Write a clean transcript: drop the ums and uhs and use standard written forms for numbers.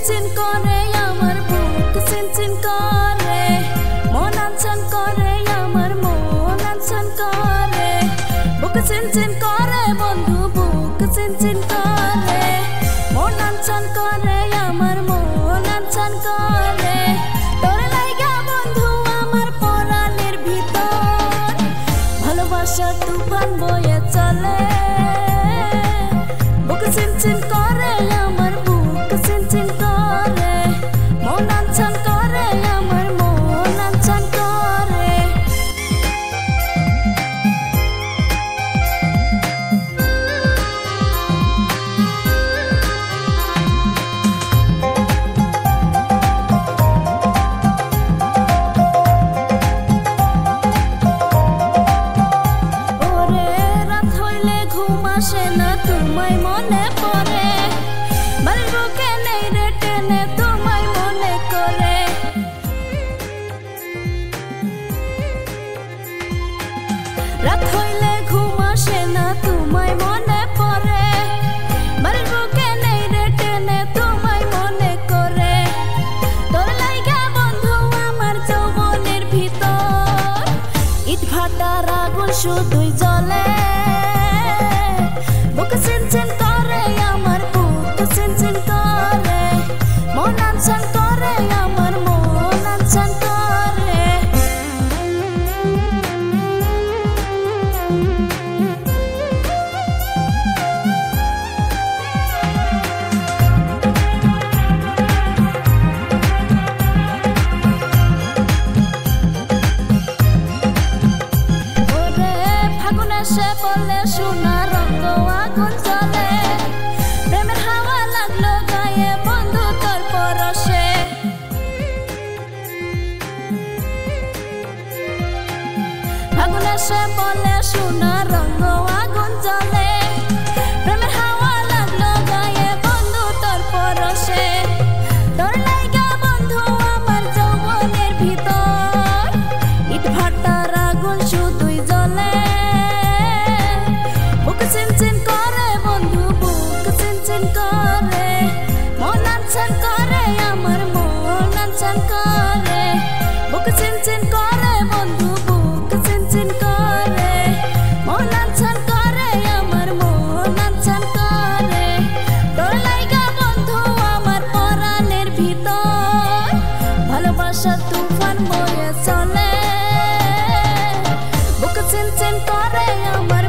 চিনচিন করে আমার বুক চিনচিন করে মন আনছান করে আমার মন আনছান করে বুক চিনচিন করে বন্ধু বুক চিনচিন করে মন আনছান করে আমার মন আনছান করে তোর লাইগা বন্ধু আমার পরাণের ভিতর ভালোবাসা তুফান বয়ে চলে বুক চিনচিন করে আমার বুক চিনচিন করে মন আনছান করে আমার মন আনছান করে ওরে রাত হইলে ঘুম আসে না তোমায় মনে পড়ে বাড়ির বুকে নেই রে টেনে তোমায় মনে করে রাত হইলে ঘুম আসে না তোমায় মনে পড়ে বাড়ির বুকে নেই রে টেনে তোমায় মনে করে তোর লাইগা বন্ধু আমার যৌবনের ভিতর ইট ভাটার আগুন শুধুই জ্বলে বুক চিনচিন করে আমার বুক চিনচিন করে মন আনছান করে আমার মন আনছান করে ওরে ফাগুন এসে বলে সোনা রঙ আগুন জ্বলে প্রেমের হাওয়া লাগলো গায়ে বন্ধু তোর পরশে ফাগুন এসে বলে সোনা রঙ আগুন জ্বলে প্রেমের হাওয়া লাগলো গায়ে বন্ধু তোর পরশে তোর লাইগা বন্ধু আমার যৌবনের ভিতর ইট ভাটার আগুন শুধুই জ্বলে বুক চিনচিন করে বন্ধু বুক চিনচিন করে মন আনছান করে আমার মন আনছান করে বুক চিনচিন করে বন্ধু বুক চিনচিন করে মন আনছান করে আমার মন আনছান করে তোর লাইগা বন্ধু আমার পরাণের ভিতর ভালোবাসা তুফান বয়ে চলে বুক চিনচিন করে আমার